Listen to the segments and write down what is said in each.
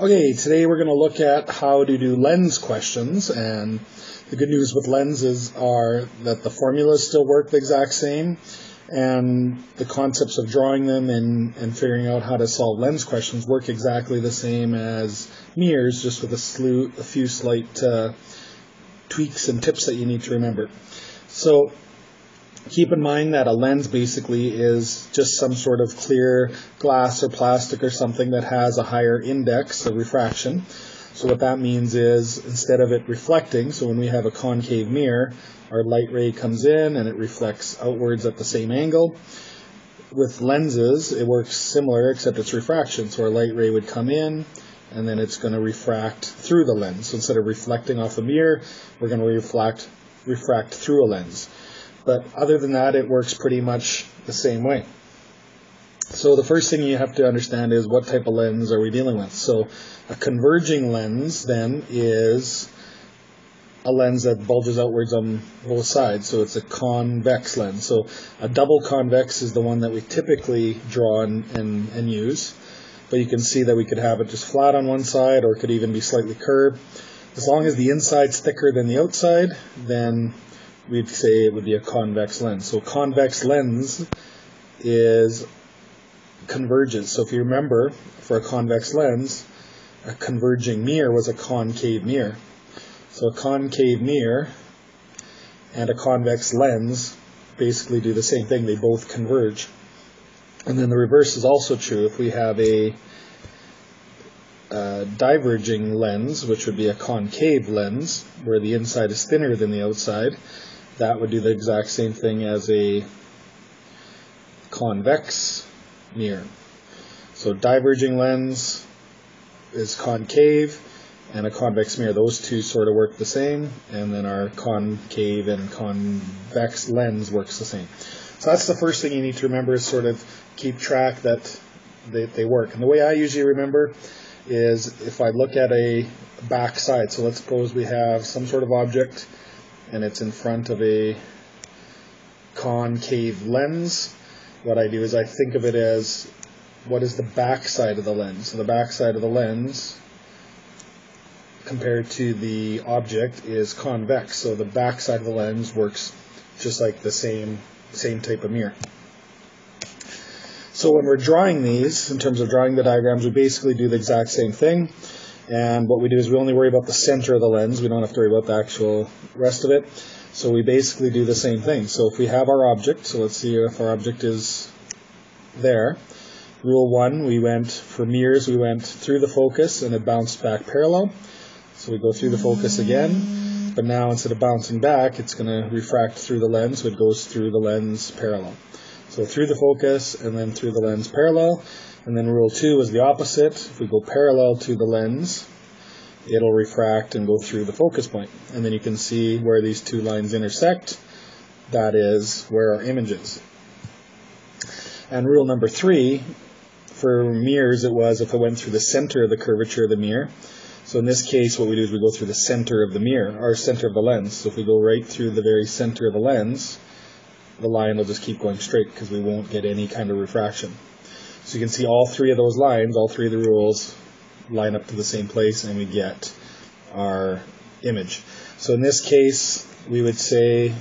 Okay, today we're going to look at how to do lens questions, and the good news with lenses are that the formulas still work the exact same, and the concepts of drawing them and figuring out how to solve lens questions work exactly the same as mirrors, just with a few slight tweaks and tips that you need to remember. So keep in mind that a lens basically is just some sort of clear glass or plastic or something that has a higher index of refraction. So what that means is instead of it reflecting, so when we have a concave mirror, our light ray comes in and it reflects outwards at the same angle. With lenses, it works similar except it's refraction. So our light ray would come in and then it's going to refract through the lens. So instead of reflecting off a mirror, we're going to refract through a lens. But other than that, it works pretty much the same way. So the first thing you have to understand is what type of lens are we dealing with. So a converging lens then is a lens that bulges outwards on both sides. So it's a convex lens. So a double convex is the one that we typically draw and use. But you can see that we could have it just flat on one side, or it could even be slightly curved. As long as the inside's thicker than the outside, then we'd say it would be a convex lens. So convex lens converges. So if you remember, for a convex lens, a converging mirror was a concave mirror. So a concave mirror and a convex lens basically do the same thing. They both converge. And then the reverse is also true. If we have a diverging lens, which would be a concave lens, where the inside is thinner than the outside, that would do the exact same thing as a convex mirror. So diverging lens is concave, and a convex mirror, those two sort of work the same, and then our concave and convex lens works the same. So that's the first thing you need to remember, is sort of keep track that they work. And the way I usually remember is if I look at a back side, so let's suppose we have some sort of object and it's in front of a concave lens, what I do is I think of it as what is the back side of the lens. So the back side of the lens compared to the object is convex. So the back side of the lens works just like the same type of mirror. So when we're drawing these, in terms of drawing the diagrams, we basically do the exact same thing. And what we do is we only worry about the center of the lens. We don't have to worry about the actual rest of it. So we basically do the same thing. So if we have our object, so let's see if our object is there. Rule 1, for mirrors, we went through the focus and it bounced back parallel. So we go through the focus again, but now instead of bouncing back, it's going to refract through the lens, so it goes through the lens parallel. So through the focus and then through the lens parallel. And then rule 2 is the opposite. If we go parallel to the lens, it'll refract and go through the focus point. And then you can see where these two lines intersect. That is where our image is. And rule number 3, for mirrors, it was if it went through the center of the curvature of the mirror. So in this case, what we do is we go through the center of the mirror, or center of the lens. So if we go right through the very center of the lens, the line will just keep going straight because we won't get any kind of refraction. So you can see all three of those lines, all three of the rules line up to the same place and we get our image. So in this case, we would say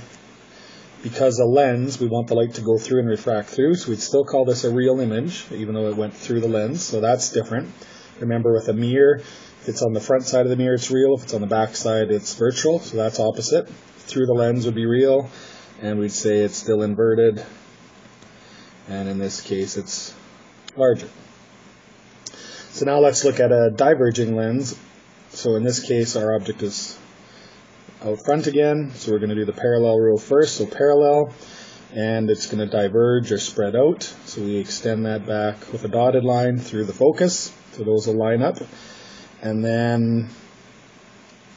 because a lens, we want the light to go through and refract through, so we'd still call this a real image, even though it went through the lens, so that's different. Remember, with a mirror, if it's on the front side of the mirror, it's real. If it's on the back side, it's virtual, so that's opposite. Through the lens would be real, and we'd say it's still inverted, and in this case, it's larger. So now let's look at a diverging lens. So in this case, our object is out front again, so we're going to do the parallel rule first. So parallel, and it's going to diverge or spread out. So we extend that back with a dotted line through the focus, so those will line up. And then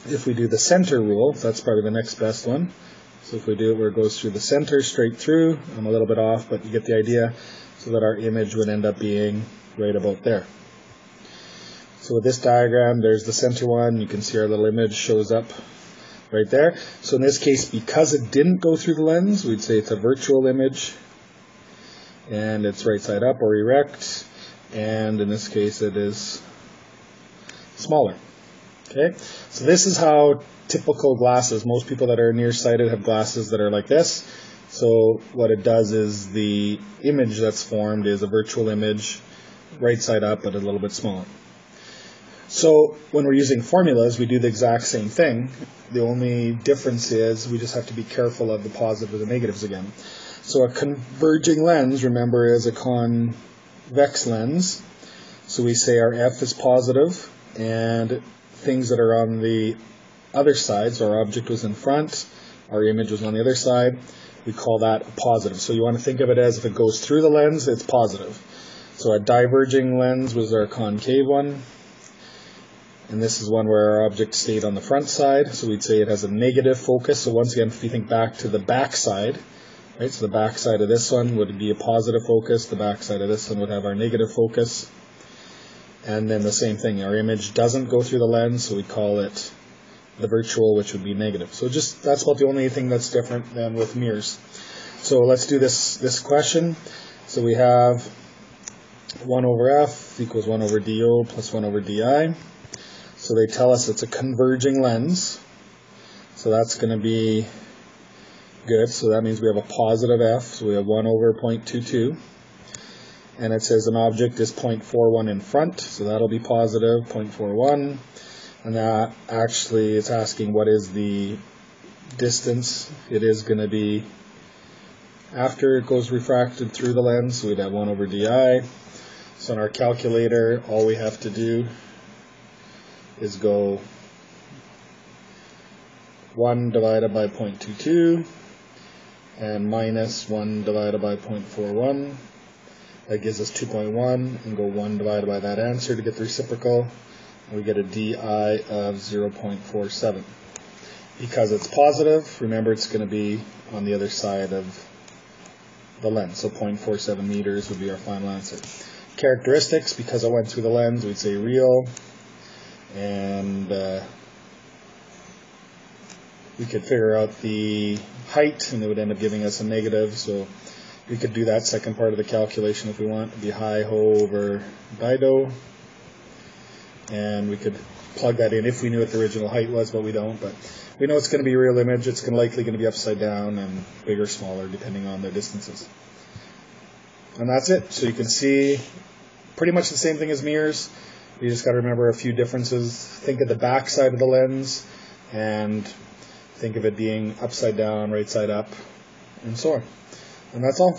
if we do the center rule, that's probably the next best one. So if we do it where it goes through the center, straight through, I'm a little bit off, but you get the idea, so that our image would end up being right about there. So with this diagram, there's the center one. You can see our little image shows up right there. So in this case, because it didn't go through the lens, we'd say it's a virtual image, and it's right side up or erect, and in this case it is smaller. Okay, so this is how typical glasses, most people that are nearsighted have glasses that are like this. So what it does is the image that's formed is a virtual image, right side up, but a little bit smaller. So when we're using formulas, we do the exact same thing. The only difference is we just have to be careful of the positive or the negatives again. So a converging lens, remember, is a convex lens. So we say our F is positive, and things that are on the other side, so our object was in front, our image was on the other side, we call that a positive. So you want to think of it as if it goes through the lens, it's positive. So a diverging lens was our concave one, and this is one where our object stayed on the front side, so we'd say it has a negative focus. So once again, if you think back to the back side, right, so the back side of this one would be a positive focus, the back side of this one would have our negative focus. And then the same thing, our image doesn't go through the lens, so we call it the virtual, which would be negative. So just that's about the only thing that's different than with mirrors. So let's do this question. So we have 1 over F equals 1 over DO plus 1 over DI. So they tell us it's a converging lens. So that's going to be good. So that means we have a positive F. So we have 1 over 0.22. And it says an object is 0.41 in front, so that'll be positive, 0.41. And that actually is asking what is the distance. It is going to be after it goes refracted through the lens, so we'd have 1 over di. So in our calculator, all we have to do is go 1 divided by 0.22 and minus 1 divided by 0.41. That gives us 2.1, and go 1 divided by that answer to get the reciprocal, and we get a di of 0.47. Because it's positive, remember it's going to be on the other side of the lens, so 0.47 meters would be our final answer. Characteristics, because it went through the lens, we'd say real, and we could figure out the height, and it would end up giving us a negative, so we could do that second part of the calculation if we want. It would be high ho over dido. And we could plug that in if we knew what the original height was, but we don't. But we know it's going to be a real image. It's likely going to be upside down and bigger or smaller depending on the distances. And that's it. So you can see pretty much the same thing as mirrors. You just got to remember a few differences. Think of the back side of the lens and think of it being upside down, right side up, and so on. And that's all.